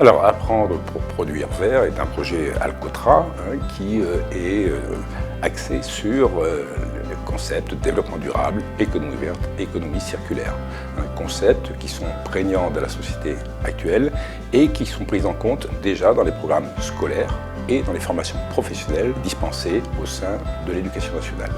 Alors, Apprendre pour produire vert est un projet Alcotra qui est axé sur le concept de développement durable, économie verte, économie circulaire. Concepts qui sont prégnants de la société actuelle et qui sont pris en compte déjà dans les programmes scolaires et dans les formations professionnelles dispensées au sein de l'éducation nationale.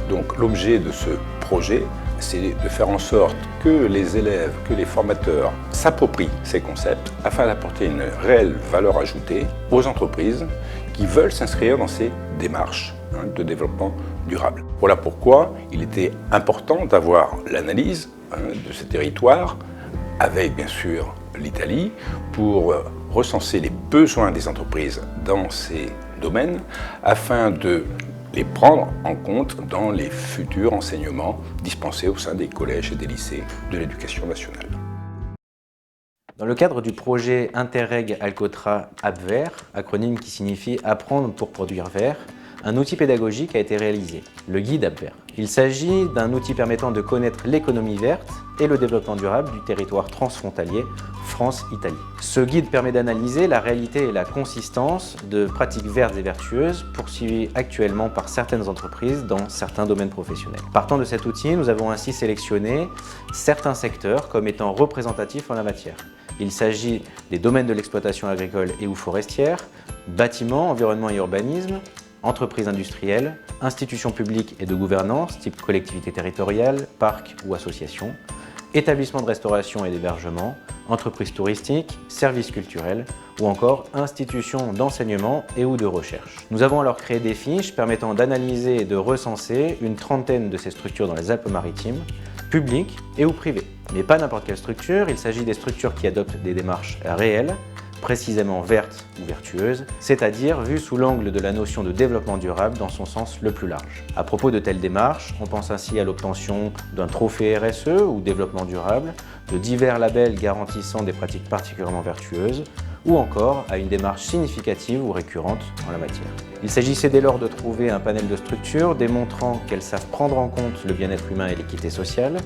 Donc l'objet de ce projet, c'est de faire en sorte que les élèves, que les formateurs s'approprient ces concepts afin d'apporter une réelle valeur ajoutée aux entreprises qui veulent s'inscrire dans ces démarches de développement durable. Voilà pourquoi il était important d'avoir l'analyse de ces territoires avec bien sûr l'Italie pour recenser les besoins des entreprises dans ces domaines afin de les prendre en compte dans les futurs enseignements dispensés au sein des collèges et des lycées de l'éducation nationale. Dans le cadre du projet Interreg Alcotra AppVert, acronyme qui signifie Apprendre pour produire vert, un outil pédagogique a été réalisé, le guide AppVert. Il s'agit d'un outil permettant de connaître l'économie verte et le développement durable du territoire transfrontalier France-Italie. Ce guide permet d'analyser la réalité et la consistance de pratiques vertes et vertueuses poursuivies actuellement par certaines entreprises dans certains domaines professionnels. Partant de cet outil, nous avons ainsi sélectionné certains secteurs comme étant représentatifs en la matière. Il s'agit des domaines de l'exploitation agricole et ou forestière, bâtiments, environnement et urbanisme, entreprises industrielles, institutions publiques et de gouvernance, type collectivités territoriales, parcs ou associations, établissements de restauration et d'hébergement, entreprises touristiques, services culturels ou encore institutions d'enseignement et ou de recherche. Nous avons alors créé des fiches permettant d'analyser et de recenser une trentaine de ces structures dans les Alpes-Maritimes, publiques et ou privées. Mais pas n'importe quelle structure, il s'agit des structures qui adoptent des démarches réelles, précisément vertes ou vertueuses, c'est-à-dire vues sous l'angle de la notion de développement durable dans son sens le plus large. À propos de telles démarches, on pense ainsi à l'obtention d'un trophée RSE ou développement durable, de divers labels garantissant des pratiques particulièrement vertueuses, ou encore à une démarche significative ou récurrente en la matière. Il s'agissait dès lors de trouver un panel de structures démontrant qu'elles savent prendre en compte le bien-être humain et l'équité sociale,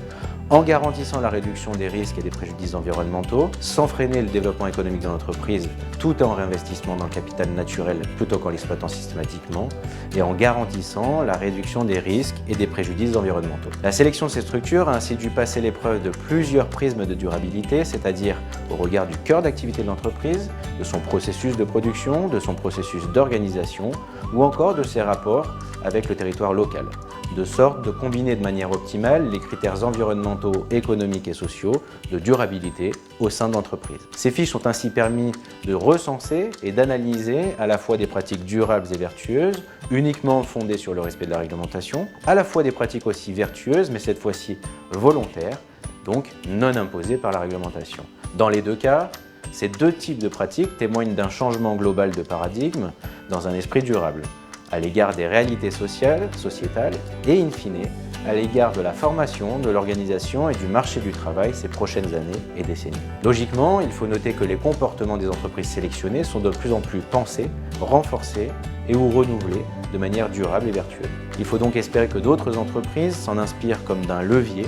en garantissant la réduction des risques et des préjudices environnementaux, sans freiner le développement économique de l'entreprise, tout en réinvestissement dans le capital naturel plutôt qu'en l'exploitant systématiquement, et en garantissant la réduction des risques et des préjudices environnementaux. La sélection de ces structures a ainsi dû passer l'épreuve de plusieurs prismes de durabilité, c'est-à-dire au regard du cœur d'activité de l'entreprise, de son processus de production, de son processus d'organisation, ou encore de ses rapports avec le territoire local, de sorte de combiner de manière optimale les critères environnementaux, économiques et sociaux de durabilité au sein de l'entreprise. Ces fiches ont ainsi permis de recenser et d'analyser à la fois des pratiques durables et vertueuses, uniquement fondées sur le respect de la réglementation, à la fois des pratiques aussi vertueuses, mais cette fois-ci volontaires, donc non imposées par la réglementation. Dans les deux cas, ces deux types de pratiques témoignent d'un changement global de paradigme dans un esprit durable, à l'égard des réalités sociales, sociétales et, in fine, à l'égard de la formation, de l'organisation et du marché du travail ces prochaines années et décennies. Logiquement, il faut noter que les comportements des entreprises sélectionnées sont de plus en plus pensés, renforcés et ou renouvelés de manière durable et vertueuse. Il faut donc espérer que d'autres entreprises s'en inspirent comme d'un levier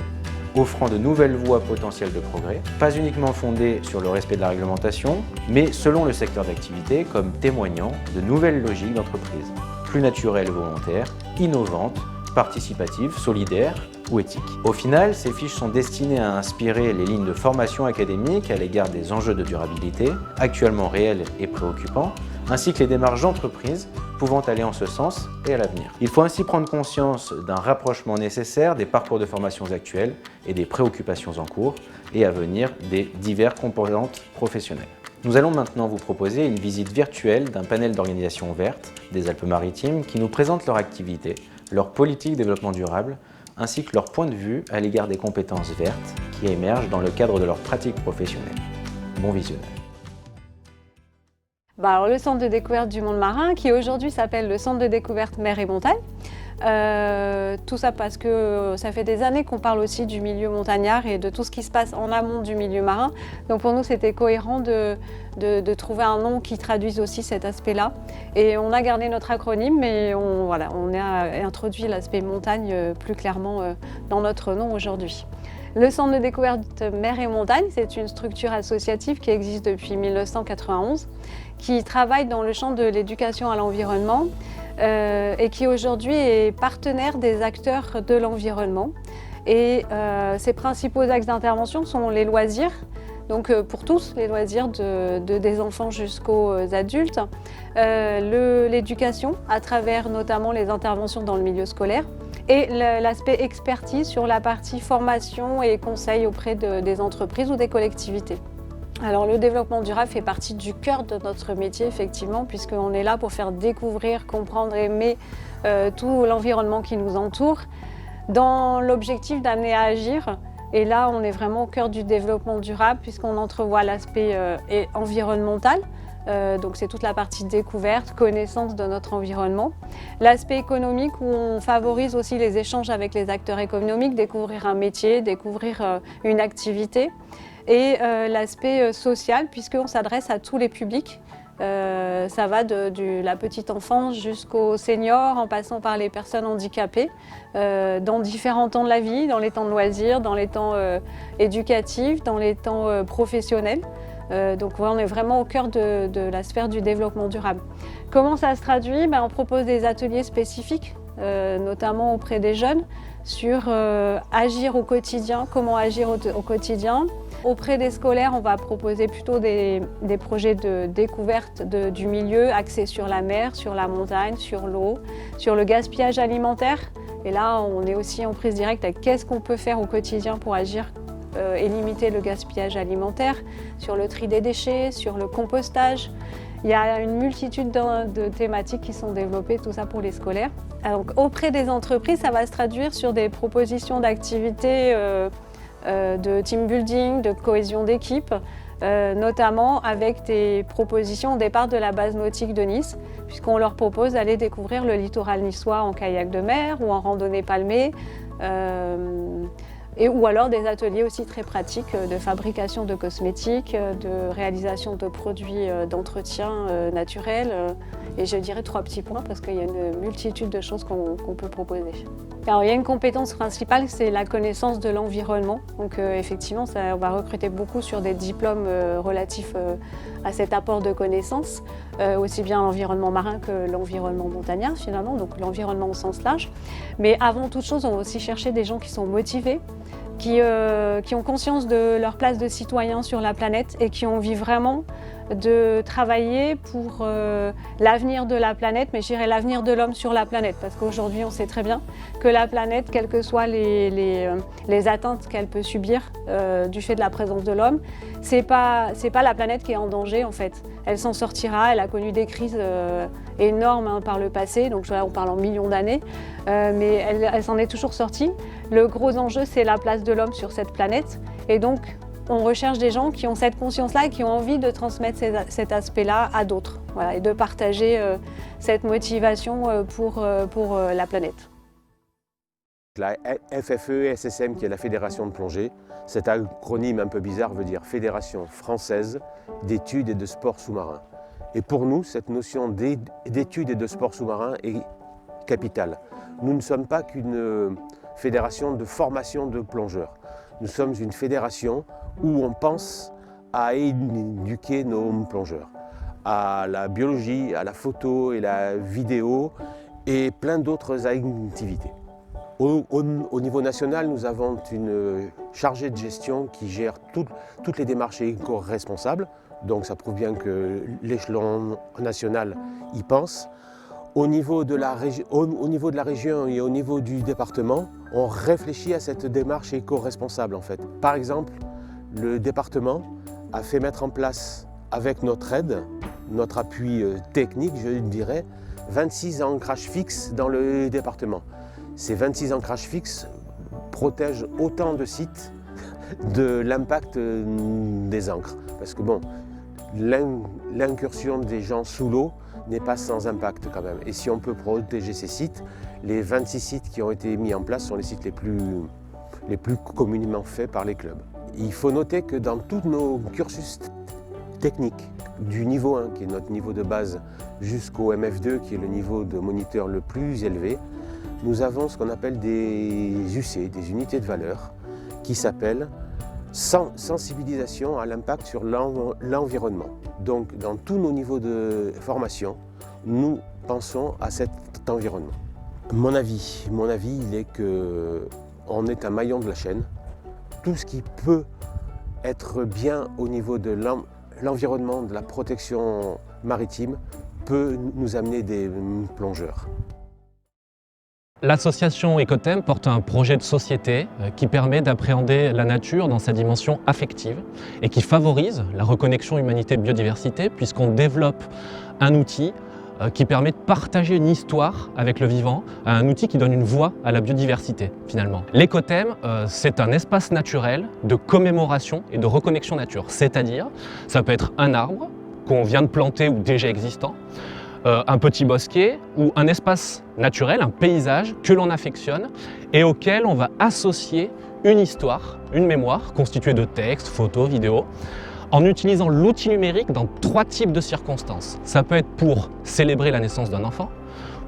offrant de nouvelles voies potentielles de progrès, pas uniquement fondées sur le respect de la réglementation, mais selon le secteur d'activité comme témoignant de nouvelles logiques d'entreprise, plus naturelles et volontaires, innovantes, participatives, solidaires ou éthiques. Au final, ces fiches sont destinées à inspirer les lignes de formation académique à l'égard des enjeux de durabilité, actuellement réels et préoccupants, ainsi que les démarches d'entreprise pouvant aller en ce sens et à l'avenir. Il faut ainsi prendre conscience d'un rapprochement nécessaire des parcours de formation actuels et des préoccupations en cours et à venir des divers composantes professionnelles. Nous allons maintenant vous proposer une visite virtuelle d'un panel d'organisations vertes des Alpes-Maritimes qui nous présente leur activité, leur politique de développement durable, ainsi que leur point de vue à l'égard des compétences vertes qui émergent dans le cadre de leur pratique professionnelle. Bon visionnage. Alors, le centre de découverte du monde marin, qui aujourd'hui s'appelle le centre de découverte mer et montagne. Tout ça parce que ça fait des années qu'on parle aussi du milieu montagnard et de tout ce qui se passe en amont du milieu marin. Donc pour nous, c'était cohérent de trouver un nom qui traduise aussi cet aspect-là. Et on a gardé notre acronyme, mais on a introduit l'aspect montagne plus clairement dans notre nom aujourd'hui. Le Centre de découverte mer et montagne, c'est une structure associative qui existe depuis 1991, qui travaille dans le champ de l'éducation à l'environnement et qui aujourd'hui est partenaire des acteurs de l'environnement. Et ses principaux axes d'intervention sont les loisirs, donc pour tous, les loisirs des enfants jusqu'aux adultes, l'éducation à travers notamment les interventions dans le milieu scolaire, et l'aspect expertise sur la partie formation et conseil auprès des entreprises ou des collectivités. Alors le développement durable fait partie du cœur de notre métier effectivement, puisqu'on est là pour faire découvrir, comprendre, aimer tout l'environnement qui nous entoure, dans l'objectif d'amener à agir. Et là on est vraiment au cœur du développement durable puisqu'on entrevoit l'aspect environnemental. Donc c'est toute la partie découverte, connaissance de notre environnement. L'aspect économique où on favorise aussi les échanges avec les acteurs économiques, découvrir un métier, découvrir une activité. Et l'aspect social puisqu'on s'adresse à tous les publics. Ça va de la petite enfance jusqu'aux seniors, en passant par les personnes handicapées, dans différents temps de la vie, dans les temps de loisirs, dans les temps éducatifs, dans les temps professionnels. Donc on est vraiment au cœur de la sphère du développement durable. Comment ça se traduit? On propose des ateliers spécifiques, notamment auprès des jeunes, sur agir au quotidien, comment agir au quotidien. Auprès des scolaires, on va proposer plutôt des projets de découverte du milieu axés sur la mer, sur la montagne, sur l'eau, sur le gaspillage alimentaire. Et là, on est aussi en prise directe avec qu'est-ce qu'on peut faire au quotidien pour agir et limiter le gaspillage alimentaire, sur le tri des déchets, sur le compostage. Il y a une multitude de thématiques qui sont développées, tout ça pour les scolaires. Donc, auprès des entreprises, ça va se traduire sur des propositions d'activités de team building, de cohésion d'équipe, notamment avec des propositions au départ de la base nautique de Nice, puisqu'on leur propose d'aller découvrir le littoral niçois en kayak de mer ou en randonnée palmée, ou alors des ateliers aussi très pratiques de fabrication de cosmétiques, de réalisation de produits d'entretien naturel. Et je dirais 3 petits points parce qu'il y a une multitude de choses qu'on peut proposer. Alors, il y a une compétence principale, c'est la connaissance de l'environnement. Donc effectivement, on va recruter beaucoup sur des diplômes relatifs à cet apport de connaissances, aussi bien l'environnement marin que l'environnement montagnard finalement, donc l'environnement au sens large. Mais avant toute chose, on va aussi chercher des gens qui sont motivés, qui ont conscience de leur place de citoyen sur la planète et qui ont envie vraiment de travailler pour l'avenir de la planète, mais je dirais l'avenir de l'homme sur la planète, parce qu'aujourd'hui on sait très bien que la planète, quelles que soient les atteintes qu'elle peut subir du fait de la présence de l'homme, c'est pas la planète qui est en danger en fait. Elle s'en sortira, elle a connu des crises énormes par le passé, donc là on parle en millions d'années, mais elle s'en est toujours sortie. Le gros enjeu c'est la place de l'homme sur cette planète, et donc on recherche des gens qui ont cette conscience-là et qui ont envie de transmettre cet aspect-là à d'autres, voilà, et de partager cette motivation pour la planète. La FFE-SSM, qui est la Fédération de plongée, cet acronyme un peu bizarre veut dire Fédération française d'études et de sport sous-marin. Et pour nous, cette notion d'études et de sport sous-marin est capitale. Nous ne sommes pas qu'une fédération de formation de plongeurs. Nous sommes une fédération où on pense à éduquer nos plongeurs, à la biologie, à la photo et la vidéo et plein d'autres activités. Au niveau national, nous avons une chargée de gestion qui gère toutes les démarches éco-responsables, donc ça prouve bien que l'échelon national y pense. Au niveau de la région et au niveau du département, on réfléchit à cette démarche éco-responsable en fait. Par exemple, le département a fait mettre en place, avec notre aide, notre appui technique, je dirais, 26 ancrages fixes dans le département. Ces 26 ancrages fixes protègent autant de sites de l'impact des ancres. Parce que bon, l'incursion des gens sous l'eau n'est pas sans impact quand même. Et si on peut protéger ces sites, les 26 sites qui ont été mis en place sont les sites les plus communément faits par les clubs. Il faut noter que dans tous nos cursus techniques, du niveau 1, qui est notre niveau de base, jusqu'au MF2, qui est le niveau de moniteur le plus élevé, nous avons ce qu'on appelle des UC, des unités de valeur, qui s'appelle sensibilisation à l'impact sur l'environnement. Donc dans tous nos niveaux de formation, nous pensons à cet environnement. Mon avis, il est qu'on est un maillon de la chaîne. Tout ce qui peut être bien au niveau de l'environnement, de la protection maritime, peut nous amener des plongeurs. L'association Écothème porte un projet de société qui permet d'appréhender la nature dans sa dimension affective et qui favorise la reconnexion humanité-biodiversité puisqu'on développe un outil qui permet de partager une histoire avec le vivant, un outil qui donne une voix à la biodiversité finalement. L'écothème, c'est un espace naturel de commémoration et de reconnexion nature, c'est-à-dire ça peut être un arbre qu'on vient de planter ou déjà existant, un petit bosquet ou un espace naturel, un paysage que l'on affectionne et auquel on va associer une histoire, une mémoire constituée de textes, photos, vidéos, en utilisant l'outil numérique dans 3 types de circonstances. Ça peut être pour célébrer la naissance d'un enfant,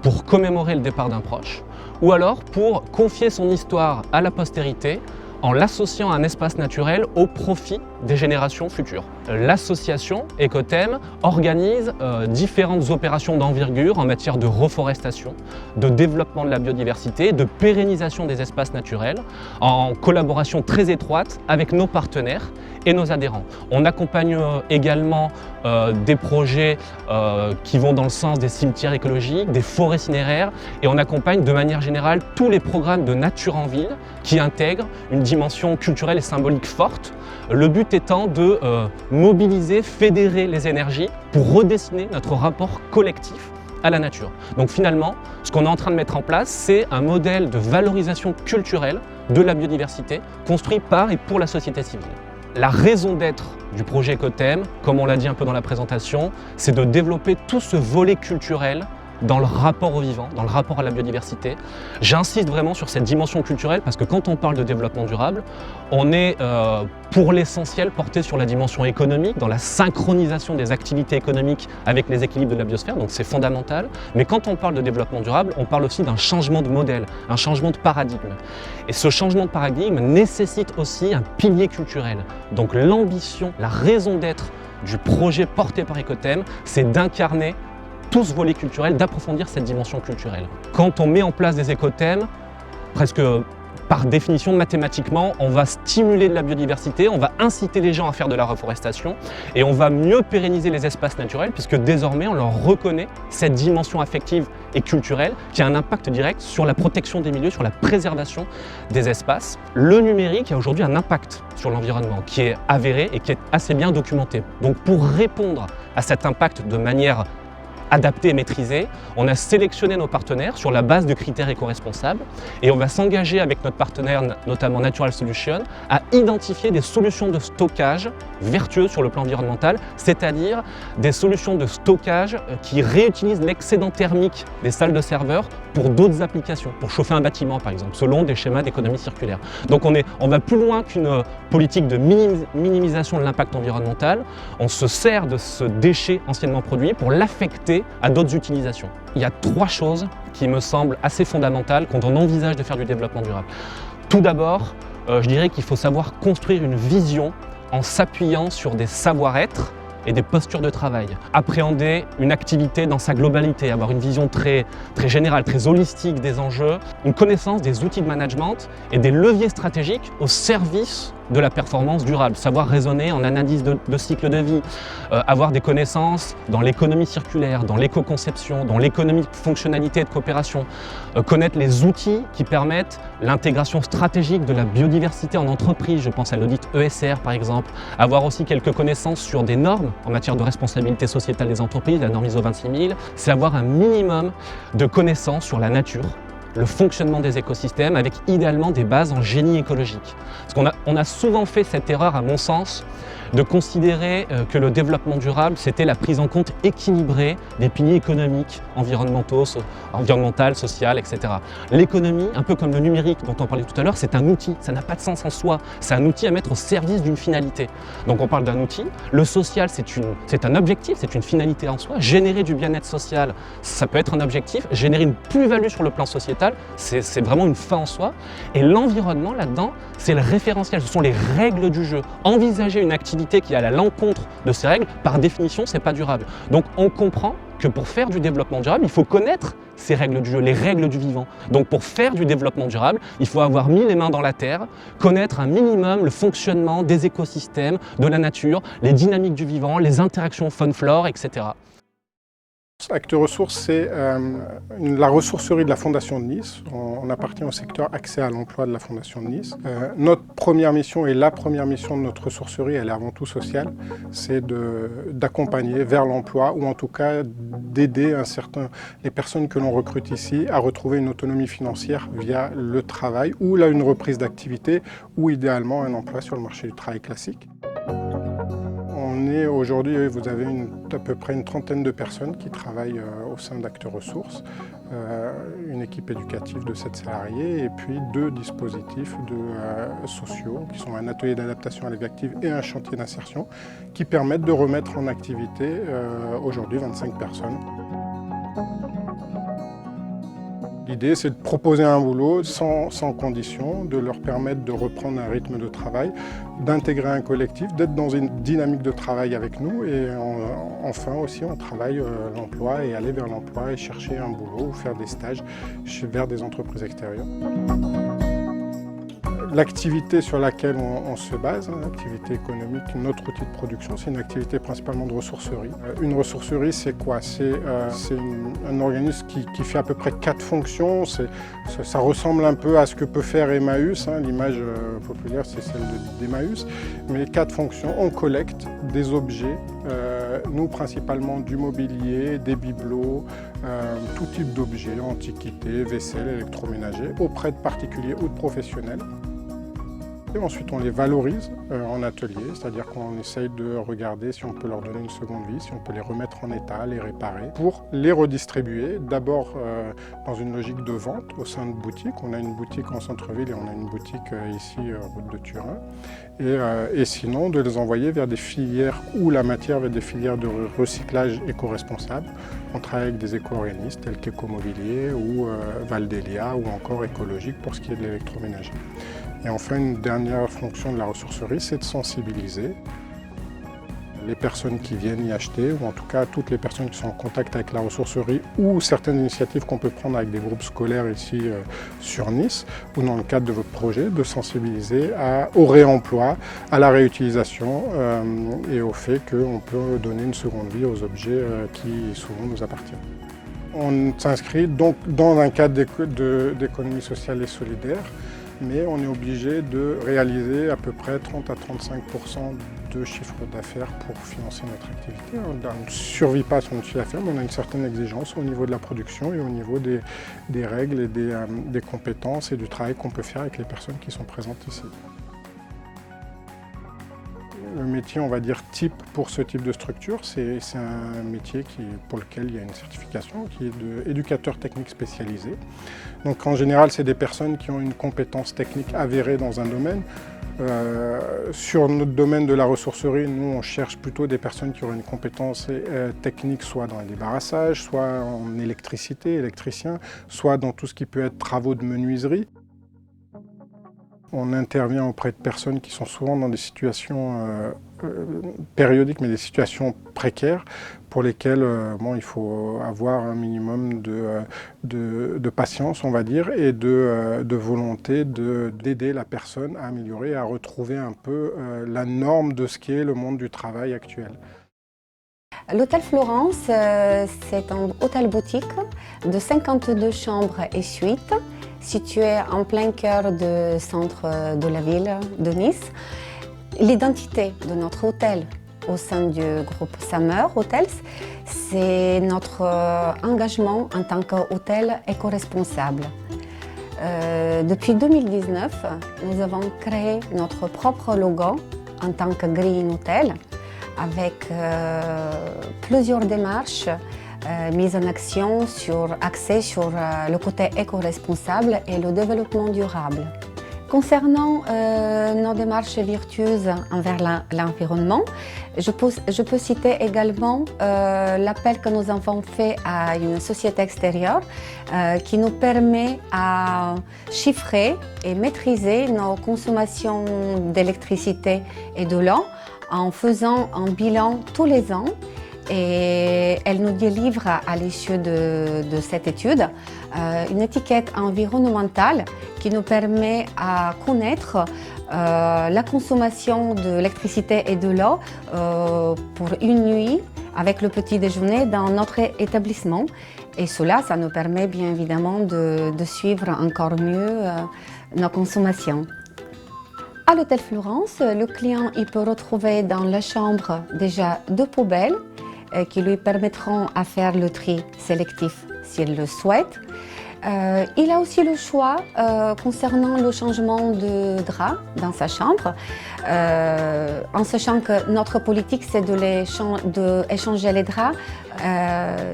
pour commémorer le départ d'un proche, ou alors pour confier son histoire à la postérité en l'associant à un espace naturel au profit des générations futures. L'association Écothème organise différentes opérations d'envergure en matière de reforestation, de développement de la biodiversité, de pérennisation des espaces naturels, en collaboration très étroite avec nos partenaires et nos adhérents. On accompagne également des projets qui vont dans le sens des cimetières écologiques, des forêts cinéraires, et on accompagne de manière générale tous les programmes de nature en ville qui intègrent une dimension culturelle et symbolique forte. Le but étant de mobiliser, fédérer les énergies pour redessiner notre rapport collectif à la nature. Donc finalement, ce qu'on est en train de mettre en place, c'est un modèle de valorisation culturelle de la biodiversité construit par et pour la société civile. La raison d'être du projet Écothème, comme on l'a dit un peu dans la présentation, c'est de développer tout ce volet culturel dans le rapport au vivant, dans le rapport à la biodiversité. J'insiste vraiment sur cette dimension culturelle parce que quand on parle de développement durable, on est pour l'essentiel porté sur la dimension économique, dans la synchronisation des activités économiques avec les équilibres de la biosphère, donc c'est fondamental. Mais quand on parle de développement durable, on parle aussi d'un changement de modèle, un changement de paradigme. Et ce changement de paradigme nécessite aussi un pilier culturel. Donc l'ambition, la raison d'être du projet porté par Écothème, c'est d'incarner tout ce volet culturel, d'approfondir cette dimension culturelle. Quand on met en place des écothèmes, presque par définition, mathématiquement, on va stimuler de la biodiversité, on va inciter les gens à faire de la reforestation et on va mieux pérenniser les espaces naturels puisque désormais on leur reconnaît cette dimension affective et culturelle qui a un impact direct sur la protection des milieux, sur la préservation des espaces. Le numérique a aujourd'hui un impact sur l'environnement qui est avéré et qui est assez bien documenté. Donc pour répondre à cet impact de manière adapté et maîtrisé, on a sélectionné nos partenaires sur la base de critères éco-responsables et on va s'engager avec notre partenaire, notamment Natural Solutions, à identifier des solutions de stockage vertueuses sur le plan environnemental, c'est-à-dire des solutions de stockage qui réutilisent l'excédent thermique des salles de serveurs pour d'autres applications, pour chauffer un bâtiment par exemple, selon des schémas d'économie circulaire. Donc on va plus loin qu'une politique de minimisation de l'impact environnemental, on se sert de ce déchet anciennement produit pour l'affecter à d'autres utilisations. Il y a 3 choses qui me semblent assez fondamentales quand on envisage de faire du développement durable. Tout d'abord, je dirais qu'il faut savoir construire une vision en s'appuyant sur des savoir-être et des postures de travail. Appréhender une activité dans sa globalité, avoir une vision très générale, très holistique des enjeux, une connaissance des outils de management et des leviers stratégiques au service de la performance durable, savoir raisonner en analyse de cycle de vie, avoir des connaissances dans l'économie circulaire, dans l'éco-conception, dans l'économie de fonctionnalité et de coopération, connaître les outils qui permettent l'intégration stratégique de la biodiversité en entreprise, je pense à l'audit ESR par exemple, avoir aussi quelques connaissances sur des normes en matière de responsabilité sociétale des entreprises, la norme ISO 26000, c'est avoir un minimum de connaissances sur la nature, le fonctionnement des écosystèmes avec idéalement des bases en génie écologique. Parce qu'on a souvent fait cette erreur, à mon sens, de considérer que le développement durable, c'était la prise en compte équilibrée des piliers économiques, environnementaux, social, etc. L'économie, un peu comme le numérique dont on parlait tout à l'heure, c'est un outil, ça n'a pas de sens en soi, c'est un outil à mettre au service d'une finalité. Donc on parle d'un outil, le social c'est un objectif, c'est une finalité en soi, générer du bien-être social, ça peut être un objectif, générer une plus-value sur le plan sociétal, environnemental, c'est vraiment une fin en soi. Et l'environnement là-dedans, c'est le référentiel, ce sont les règles du jeu. Envisager une activité qui est à l'encontre de ces règles, par définition, c'est pas durable. Donc on comprend que pour faire du développement durable, il faut connaître ces règles du jeu, les règles du vivant. Donc pour faire du développement durable, il faut avoir mis les mains dans la terre, connaître un minimum le fonctionnement des écosystèmes, de la nature, les dynamiques du vivant, les interactions faune-flore, etc. Acte Ressources, c'est la ressourcerie de la Fondation de Nice. On appartient au secteur accès à l'emploi de la Fondation de Nice. Notre première mission et la première mission de notre ressourcerie, elle est avant tout sociale, c'est d'accompagner vers l'emploi ou en tout cas d'aider les personnes que l'on recrute ici à retrouver une autonomie financière via le travail ou là une reprise d'activité ou idéalement un emploi sur le marché du travail classique. On est aujourd'hui, vous avez à peu près une trentaine de personnes qui travaillent au sein d'Acte Ressources, une équipe éducative de 7 salariés et puis 2 dispositifs sociaux qui sont un atelier d'adaptation à la vie active et un chantier d'insertion qui permettent de remettre en activité aujourd'hui 25 personnes. L'idée, c'est de proposer un boulot sans condition, de leur permettre de reprendre un rythme de travail, d'intégrer un collectif, d'être dans une dynamique de travail avec nous et enfin aussi on travaille l'emploi et aller vers l'emploi et chercher un boulot ou faire des stages vers des entreprises extérieures. L'activité sur laquelle on se base, l'activité économique, notre outil de production, c'est une activité principalement de ressourcerie. Une ressourcerie, c'est quoi? C'est un organisme qui fait à peu près 4 fonctions. Ça ressemble un peu à ce que peut faire Emmaüs, l'image populaire c'est celle d'Emmaüs, mais 4 fonctions. On collecte des objets, nous principalement du mobilier, des bibelots, tout type d'objets, antiquités, vaisselle, électroménager, auprès de particuliers ou de professionnels. Et ensuite, on les valorise en atelier, c'est-à-dire qu'on essaye de regarder si on peut leur donner une seconde vie, si on peut les remettre en état, les réparer, pour les redistribuer, d'abord dans une logique de vente au sein de boutiques. On a une boutique en centre-ville et on a une boutique ici, route de Turin. Et sinon, de les envoyer vers des filières ou la matière vers des filières de recyclage éco-responsable. On travaille avec des éco-organismes tels qu'Écomobilier ou Valdelia ou encore Écologique pour ce qui est de l'électroménager. Et enfin, une dernière fonction de la ressourcerie, c'est de sensibiliser les personnes qui viennent y acheter, ou en tout cas toutes les personnes qui sont en contact avec la ressourcerie ou certaines initiatives qu'on peut prendre avec des groupes scolaires ici sur Nice ou dans le cadre de votre projet, de sensibiliser au réemploi, à la réutilisation et au fait qu'on peut donner une seconde vie aux objets qui souvent nous appartiennent. On s'inscrit donc dans un cadre d'économie sociale et solidaire, mais on est obligé de réaliser à peu près 30 à 35% de chiffre d'affaires pour financer notre activité. On ne survit pas sur notre chiffre d'affaires, mais on a une certaine exigence au niveau de la production et au niveau des règles et des compétences et du travail qu'on peut faire avec les personnes qui sont présentes ici. Le métier, on va dire, type pour ce type de structure, c'est un métier pour lequel il y a une certification qui est d'éducateur technique spécialisé. Donc en général, c'est des personnes qui ont une compétence technique avérée dans un domaine. Sur notre domaine de la ressourcerie, nous, on cherche plutôt des personnes qui auraient une compétence technique, soit dans le débarrassage, soit en électricité, électricien, soit dans tout ce qui peut être travaux de menuiserie. On intervient auprès de personnes qui sont souvent dans des situations périodiques, mais des situations précaires, pour lesquelles il faut avoir un minimum de patience, on va dire, et de volonté d'aider la personne à améliorer, à retrouver un peu la norme de ce qu'est le monde du travail actuel. L'Hôtel Florence, c'est un hôtel-boutique de 52 chambres et suites, situé en plein cœur du centre de la ville de Nice. L'identité de notre hôtel au sein du groupe Summer Hotels, c'est notre engagement en tant qu'hôtel éco-responsable. Depuis 2019, nous avons créé notre propre logo en tant que Green Hotel, avec plusieurs démarches mises en action axées sur le côté éco-responsable et le développement durable. Concernant nos démarches vertueuses envers l'environnement, je peux citer également l'appel que nous avons fait à une société extérieure qui nous permet à chiffrer et maîtriser nos consommations d'électricité et de l'eau en faisant un bilan tous les ans. Et elle nous délivre à l'issue de cette étude une étiquette environnementale qui nous permet à connaître la consommation d'électricité et de l'eau pour une nuit avec le petit déjeuner dans notre établissement. Et cela, ça nous permet bien évidemment de suivre encore mieux nos consommations. À l'hôtel Florence, le client il peut retrouver dans la chambre déjà 2 poubelles qui lui permettront à faire le tri sélectif s'il le souhaite. Il a aussi le choix concernant le changement de drap dans sa chambre, en sachant que notre politique c'est d'échanger les draps.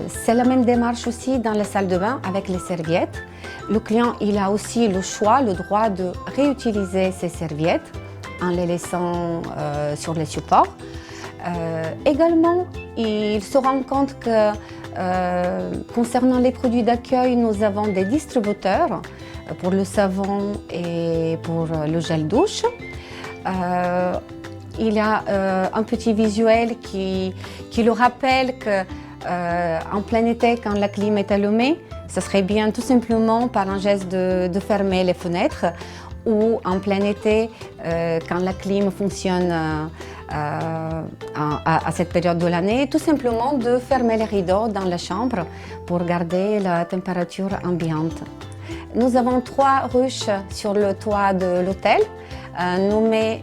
C'est la même démarche aussi dans la salle de bain avec les serviettes. Le client il a aussi le choix, le droit de réutiliser ses serviettes en les laissant sur les supports. Également, il se rend compte que concernant les produits d'accueil, nous avons des distributeurs pour le savon et pour le gel douche. Il y a un petit visuel qui le rappelle qu'en plein été, quand la clim est allumée, ce serait bien tout simplement par un geste de fermer les fenêtres ou en plein été, quand la clim fonctionne à cette période de l'année, tout simplement de fermer les rideaux dans la chambre pour garder la température ambiante. Nous avons 3 ruches sur le toit de l'hôtel, nommées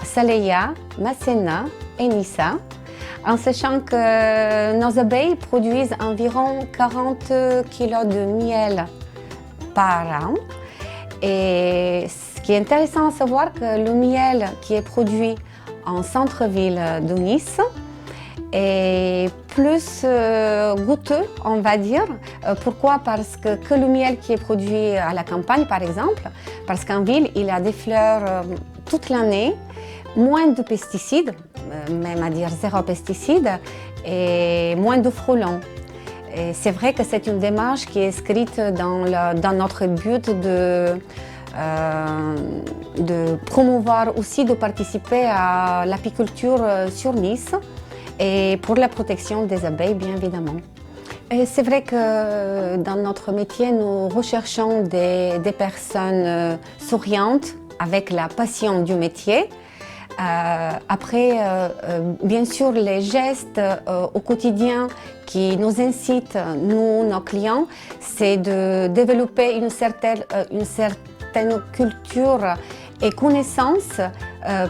Saleya, Masséna et Nissa, en sachant que nos abeilles produisent environ 40 kg de miel par an. Et ce qui est intéressant à savoir que le miel qui est produit en centre-ville de Nice est plus goûteux, on va dire. Pourquoi? Parce que le miel qui est produit à la campagne, par exemple, parce qu'en ville, il a des fleurs toute l'année, moins de pesticides, même à dire 0 pesticides, et moins de frelons. C'est vrai que c'est une démarche qui est inscrite dans notre but de promouvoir aussi, de participer à l'apiculture sur Nice et pour la protection des abeilles, bien évidemment. C'est vrai que dans notre métier, nous recherchons des personnes souriantes avec la passion du métier. Après, bien sûr, les gestes au quotidien qui nous incitent, nous, nos clients, c'est de développer une certaine culture et connaissance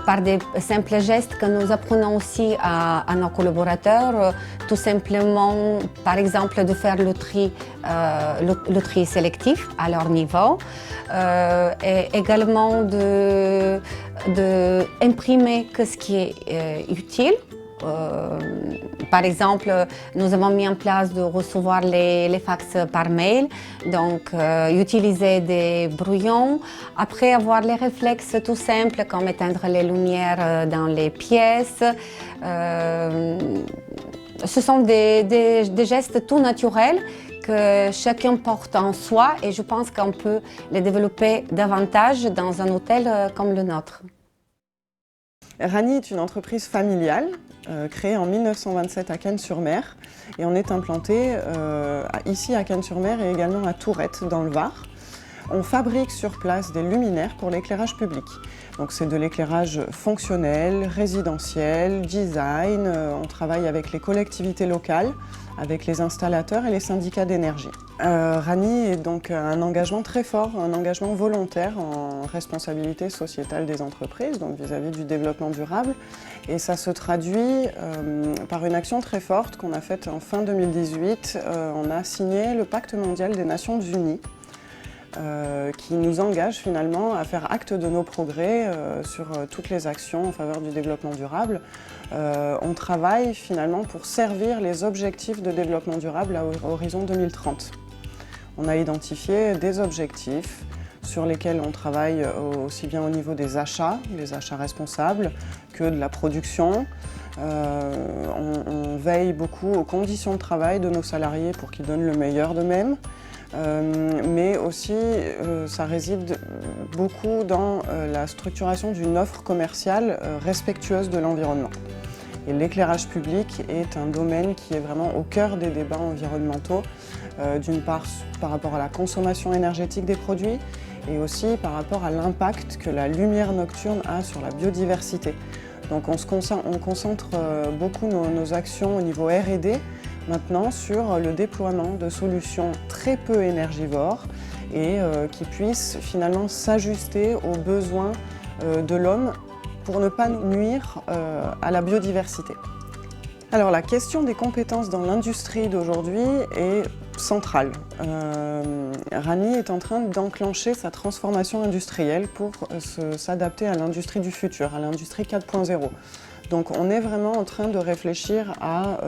par des simples gestes que nous apprenons aussi à nos collaborateurs, tout simplement, par exemple, de faire le tri sélectif à leur niveau, et également d'imprimer ce qui est utile. Par exemple, nous avons mis en place de recevoir les fax par mail, donc utiliser des brouillons. Après, avoir les réflexes tout simples comme éteindre les lumières dans les pièces. Ce sont des gestes tout naturels que chacun porte en soi et je pense qu'on peut les développer davantage dans un hôtel comme le nôtre. Rani est une entreprise familiale créée en 1927 à Cannes-sur-Mer et on est implanté ici à Cannes-sur-Mer et également à Tourette dans le Var. On fabrique sur place des luminaires pour l'éclairage public. Donc c'est de l'éclairage fonctionnel, résidentiel, design. On travaille avec les collectivités locales, avec les installateurs et les syndicats d'énergie. Rani est donc un engagement très fort, un engagement volontaire en responsabilité sociétale des entreprises, donc vis-à-vis du développement durable. Et ça se traduit par une action très forte qu'on a faite en fin 2018. On a signé le Pacte mondial des Nations Unies, qui nous engage finalement à faire acte de nos progrès sur toutes les actions en faveur du développement durable. On travaille finalement pour servir les objectifs de développement durable à horizon 2030. On a identifié des objectifs sur lesquels on travaille aussi bien au niveau des achats, les achats responsables, que de la production. On veille beaucoup aux conditions de travail de nos salariés pour qu'ils donnent le meilleur d'eux-mêmes. Mais aussi, ça réside beaucoup dans la structuration d'une offre commerciale respectueuse de l'environnement. Et l'éclairage public est un domaine qui est vraiment au cœur des débats environnementaux, d'une part par rapport à la consommation énergétique des produits et aussi par rapport à l'impact que la lumière nocturne a sur la biodiversité. Donc on concentre beaucoup nos actions au niveau R&D maintenant sur le déploiement de solutions très peu énergivores et qui puissent finalement s'ajuster aux besoins de l'homme pour ne pas nuire à la biodiversité. Alors la question des compétences dans l'industrie d'aujourd'hui est centrale. Rani est en train d'enclencher sa transformation industrielle pour s'adapter à l'industrie du futur, à l'industrie 4.0. Donc on est vraiment en train de réfléchir à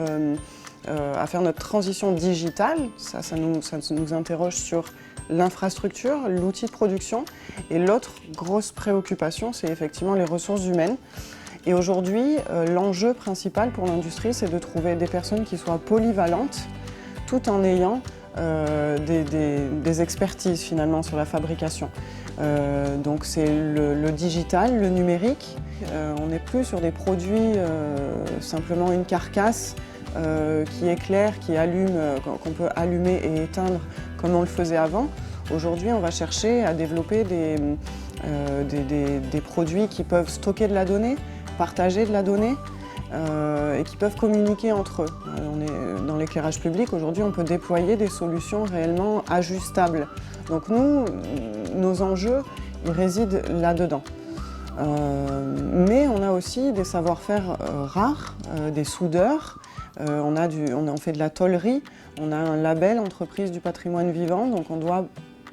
faire notre transition digitale. Ça nous interroge sur l'infrastructure, l'outil de production. Et l'autre grosse préoccupation, c'est effectivement les ressources humaines. Et aujourd'hui, l'enjeu principal pour l'industrie, c'est de trouver des personnes qui soient polyvalentes, tout en ayant des expertises finalement sur la fabrication. Donc c'est le digital, le numérique. On n'est plus sur des produits, simplement une carcasse qui éclaire, qui allume, qu'on peut allumer et éteindre comme on le faisait avant. Aujourd'hui, on va chercher à développer des produits qui peuvent stocker de la donnée, partager de la donnée et qui peuvent communiquer entre eux. On est dans l'éclairage public, aujourd'hui, on peut déployer des solutions réellement ajustables. Donc nous, nos enjeux, ils résident là-dedans. Mais on a aussi des savoir-faire rares, des soudeurs. On fait de la tôlerie, on a un label entreprise du patrimoine vivant, donc on doit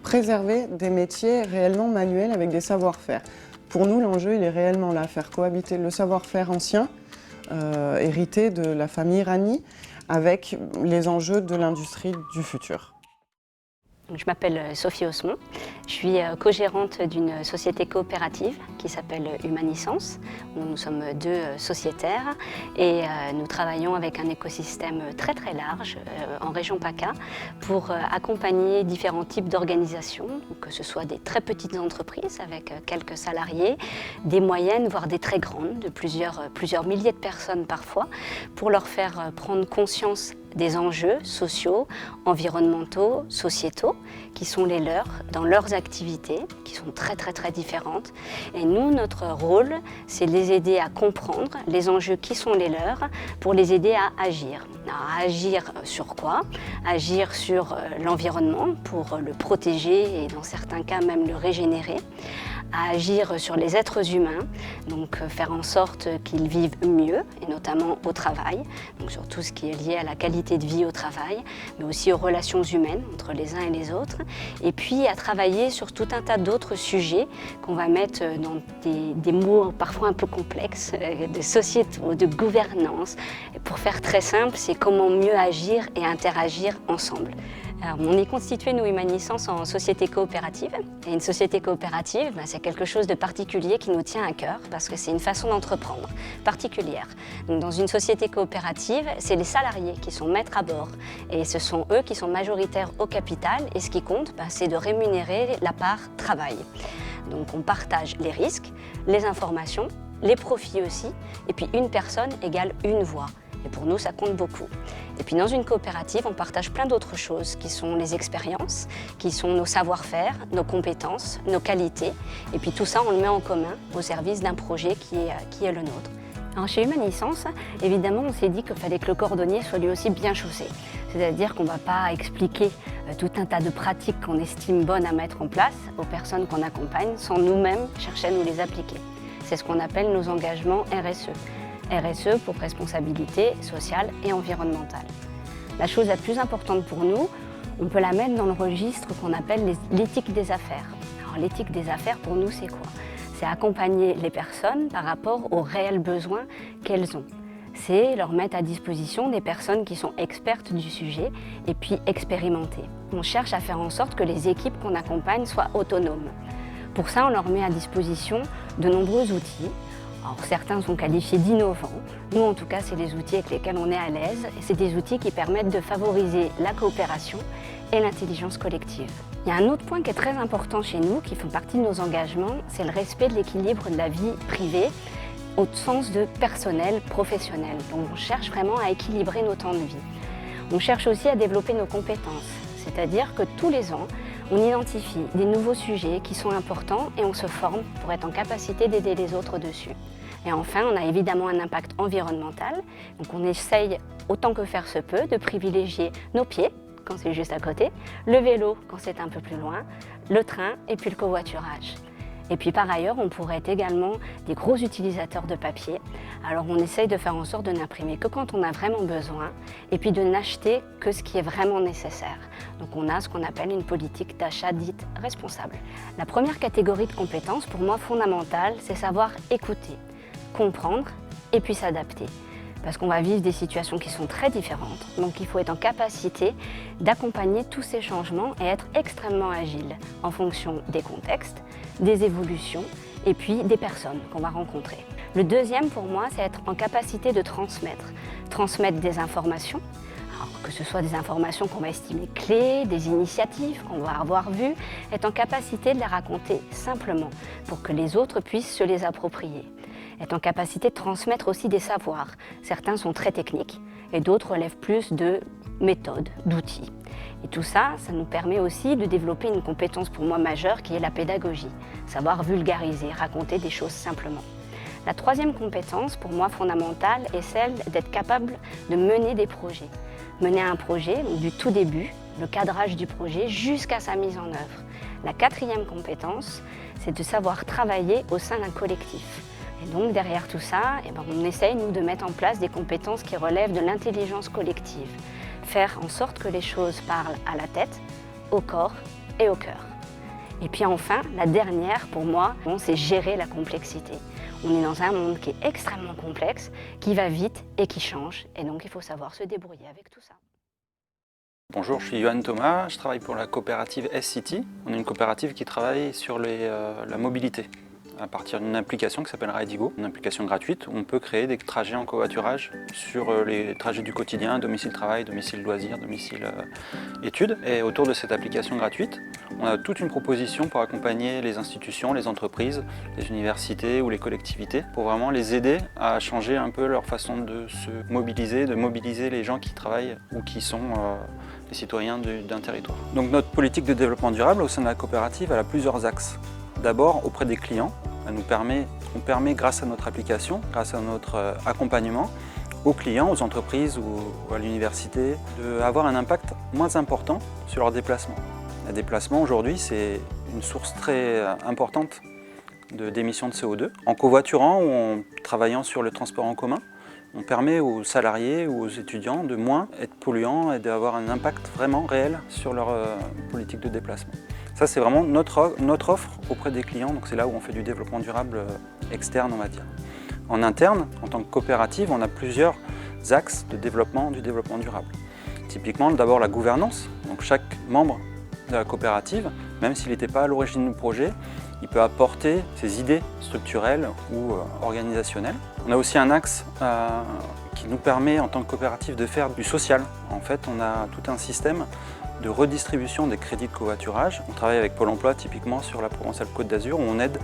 préserver des métiers réellement manuels avec des savoir-faire. Pour nous, l'enjeu, il est réellement là, faire cohabiter le savoir-faire ancien, hérité de la famille Rani, avec les enjeux de l'industrie du futur. Je m'appelle Sophie Osmond, je suis co-gérante d'une société coopérative qui s'appelle Humanisance, où nous sommes deux sociétaires et nous travaillons avec un écosystème très très large en région PACA pour accompagner différents types d'organisations, que ce soit des très petites entreprises avec quelques salariés, des moyennes voire des très grandes, de plusieurs milliers de personnes parfois, pour leur faire prendre conscience des enjeux sociaux, environnementaux, sociétaux qui sont les leurs dans leurs activités, qui sont très différentes. Et nous, notre rôle, c'est de les aider à comprendre les enjeux qui sont les leurs pour les aider à agir. À agir sur quoi? Agir sur l'environnement pour le protéger et dans certains cas même le régénérer. À agir sur les êtres humains, donc faire en sorte qu'ils vivent mieux, et notamment au travail, donc sur tout ce qui est lié à la qualité de vie au travail, mais aussi aux relations humaines entre les uns et les autres, et puis à travailler sur tout un tas d'autres sujets qu'on va mettre dans des mots parfois un peu complexes, de sociétaux, de gouvernance. Et pour faire très simple, c'est comment mieux agir et interagir ensemble. Alors, on est constitué, nous, Humanisance, en société coopérative. Et une société coopérative, c'est quelque chose de particulier qui nous tient à cœur parce que c'est une façon d'entreprendre particulière. Donc, dans une société coopérative, c'est les salariés qui sont maîtres à bord. Et ce sont eux qui sont majoritaires au capital. Et ce qui compte, c'est de rémunérer la part travail. Donc on partage les risques, les informations, les profits aussi. Et puis une personne égale une voix. Et pour nous, ça compte beaucoup. Et puis dans une coopérative, on partage plein d'autres choses qui sont les expériences, qui sont nos savoir-faire, nos compétences, nos qualités. Et puis tout ça, on le met en commun au service d'un projet qui est le nôtre. Alors chez Humanisance, évidemment, on s'est dit qu'il fallait que le cordonnier soit lui aussi bien chaussé. C'est-à-dire qu'on ne va pas expliquer tout un tas de pratiques qu'on estime bonnes à mettre en place aux personnes qu'on accompagne sans nous-mêmes chercher à nous les appliquer. C'est ce qu'on appelle nos engagements RSE. RSE pour responsabilité sociale et environnementale. La chose la plus importante pour nous, on peut la mettre dans le registre qu'on appelle l'éthique des affaires. Alors l'éthique des affaires pour nous c'est quoi? C'est accompagner les personnes par rapport aux réels besoins qu'elles ont. C'est leur mettre à disposition des personnes qui sont expertes du sujet et puis expérimentées. on cherche à faire en sorte que les équipes qu'on accompagne soient autonomes. Pour ça, on leur met à disposition de nombreux outils. Alors, certains sont qualifiés d'innovants. Nous, en tout cas, c'est des outils avec lesquels on est à l'aise. Et c'est des outils qui permettent de favoriser la coopération et l'intelligence collective. Il y a un autre point qui est très important chez nous, qui fait partie de nos engagements, c'est le respect de l'équilibre de la vie privée au sens de personnel, professionnel. Donc on cherche vraiment à équilibrer nos temps de vie. On cherche aussi à développer nos compétences, c'est-à-dire que tous les ans, on identifie des nouveaux sujets qui sont importants et on se forme pour être en capacité d'aider les autres dessus. Et enfin, on a évidemment un impact environnemental, donc on essaye autant que faire se peut de privilégier nos pieds, quand c'est juste à côté, le vélo quand c'est un peu plus loin, le train et puis le covoiturage. Et puis par ailleurs, on pourrait être également des gros utilisateurs de papier. Alors on essaye de faire en sorte de n'imprimer que quand on a vraiment besoin et puis de n'acheter que ce qui est vraiment nécessaire. Donc on a ce qu'on appelle une politique d'achat dite responsable. La première catégorie de compétences, pour moi fondamentale, c'est savoir écouter, comprendre et puis s'adapter. Parce qu'on va vivre des situations qui sont très différentes. Donc il faut être en capacité d'accompagner tous ces changements et être extrêmement agile en fonction des contextes, des évolutions et puis des personnes qu'on va rencontrer. Le deuxième pour moi, c'est être en capacité de transmettre des informations, alors que ce soit des informations qu'on va estimer clés, des initiatives qu'on va avoir vues, être en capacité de les raconter simplement pour que les autres puissent se les approprier. Être en capacité de transmettre aussi des savoirs. Certains sont très techniques et d'autres relèvent plus de méthodes, d'outils. Et tout ça, ça nous permet aussi de développer une compétence pour moi majeure qui est la pédagogie. Savoir vulgariser, raconter des choses simplement. La troisième compétence, pour moi fondamentale, est celle d'être capable de mener des projets. Mener un projet, donc du tout début, le cadrage du projet, jusqu'à sa mise en œuvre. La quatrième compétence, c'est de savoir travailler au sein d'un collectif. Et donc derrière tout ça, on essaye nous de mettre en place des compétences qui relèvent de l'intelligence collective. Faire en sorte que les choses parlent à la tête, au corps et au cœur. Et puis enfin, la dernière pour moi, c'est gérer la complexité. On est dans un monde qui est extrêmement complexe, qui va vite et qui change. Et donc il faut savoir se débrouiller avec tout ça. Bonjour, je suis Johan Thomas, je travaille pour la coopérative S-City. On est une coopérative qui travaille sur la mobilité à partir d'une application qui s'appelle Ridigo, une application gratuite où on peut créer des trajets en covoiturage sur les trajets du quotidien, domicile-travail, domicile-loisirs, domicile-études. Et autour de cette application gratuite, on a toute une proposition pour accompagner les institutions, les entreprises, les universités ou les collectivités pour vraiment les aider à changer un peu leur façon de se mobiliser, de mobiliser les gens qui travaillent ou qui sont les citoyens d'un territoire. Donc notre politique de développement durable au sein de la coopérative, elle a plusieurs axes. D'abord auprès des clients, on permet grâce à notre application, grâce à notre accompagnement aux clients, aux entreprises ou à l'université, d'avoir un impact moins important sur leurs déplacements. Les déplacements aujourd'hui c'est une source très importante d'émissions de CO2. En covoiturant ou en travaillant sur le transport en commun, on permet aux salariés ou aux étudiants de moins être polluants et d'avoir un impact vraiment réel sur leur politique de déplacement. Ça, c'est vraiment notre offre auprès des clients, donc c'est là où on fait du développement durable externe, on va dire. En interne, en tant que coopérative, on a plusieurs axes de développement du développement durable. Typiquement, d'abord la gouvernance, donc chaque membre de la coopérative, même s'il n'était pas à l'origine du projet, il peut apporter ses idées structurelles ou organisationnelles. On a aussi un axe qui nous permet en tant que coopérative de faire du social. En fait, on a tout un système de redistribution des crédits de covoiturage. On travaille avec Pôle emploi typiquement sur la Provence-Alpes-Côte d'Azur où on aide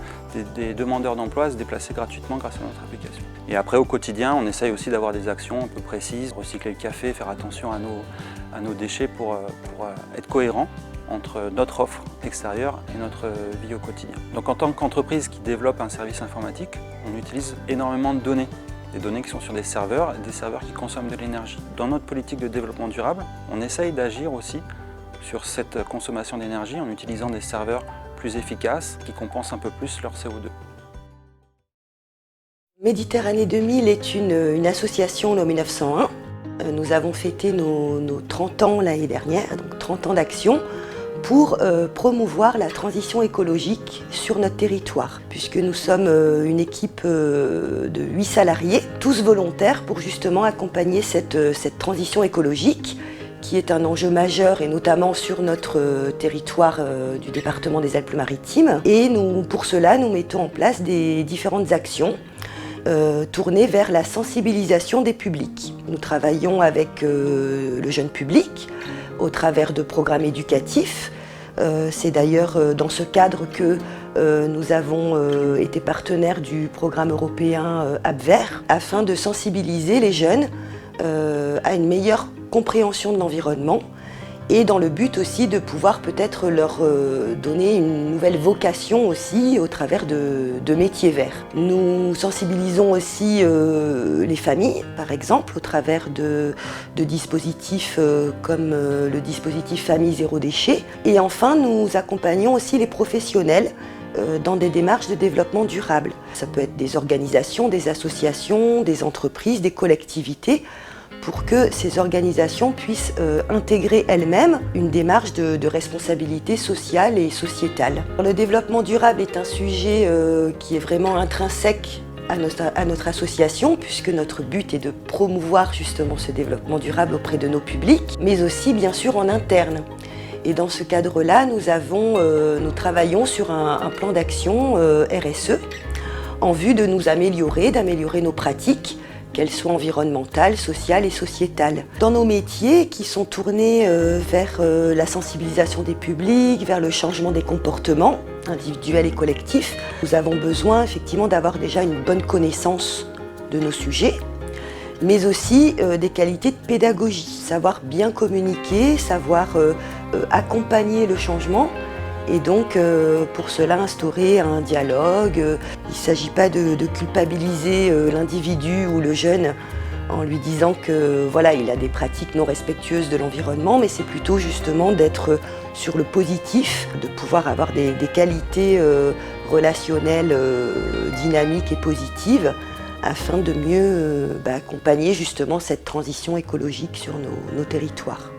des demandeurs d'emploi à se déplacer gratuitement grâce à notre application. Et après au quotidien, on essaye aussi d'avoir des actions un peu précises, recycler le café, faire attention à nos déchets pour être cohérent entre notre offre extérieure et notre vie au quotidien. Donc en tant qu'entreprise qui développe un service informatique, on utilise énormément de données. Des données qui sont sur des serveurs et des serveurs qui consomment de l'énergie. Dans notre politique de développement durable, on essaye d'agir aussi sur cette consommation d'énergie en utilisant des serveurs plus efficaces qui compensent un peu plus leur CO2. Méditerranée 2000 est une association en 1901. Nous avons fêté nos 30 ans l'année dernière, donc 30 ans d'action, pour promouvoir la transition écologique sur notre territoire, puisque nous sommes une équipe de 8 salariés, tous volontaires pour justement accompagner cette transition écologique qui est un enjeu majeur et notamment sur notre territoire du département des Alpes-Maritimes. Et pour cela, nous mettons en place des différentes actions tournées vers la sensibilisation des publics. Nous travaillons avec le jeune public au travers de programmes éducatifs. C'est d'ailleurs dans ce cadre que nous avons été partenaires du programme européen ABVER afin de sensibiliser les jeunes à une meilleure compréhension de l'environnement et dans le but aussi de pouvoir peut-être leur donner une nouvelle vocation aussi au travers de métiers verts. Nous sensibilisons aussi les familles, par exemple, au travers de dispositifs comme le dispositif Famille Zéro Déchet. Et enfin, nous accompagnons aussi les professionnels dans des démarches de développement durable. Ça peut être des organisations, des associations, des entreprises, des collectivités, pour que ces organisations puissent intégrer elles-mêmes une démarche de responsabilité sociale et sociétale. Le développement durable est un sujet qui est vraiment intrinsèque à notre association, puisque notre but est de promouvoir justement ce développement durable auprès de nos publics, mais aussi bien sûr en interne. Et dans ce cadre-là, nous travaillons sur un plan d'action RSE en vue de nous améliorer, d'améliorer nos pratiques, qu'elles soient environnementales, sociales et sociétales. Dans nos métiers qui sont tournés vers la sensibilisation des publics, vers le changement des comportements individuels et collectifs, nous avons besoin effectivement d'avoir déjà une bonne connaissance de nos sujets, mais aussi des qualités de pédagogie, savoir bien communiquer, savoir accompagner le changement et donc pour cela instaurer un dialogue. Il ne s'agit pas de culpabiliser l'individu ou le jeune en lui disant que voilà, il a des pratiques non respectueuses de l'environnement, mais c'est plutôt justement d'être sur le positif, de pouvoir avoir des qualités relationnelles dynamiques et positives afin de mieux accompagner justement cette transition écologique sur nos territoires.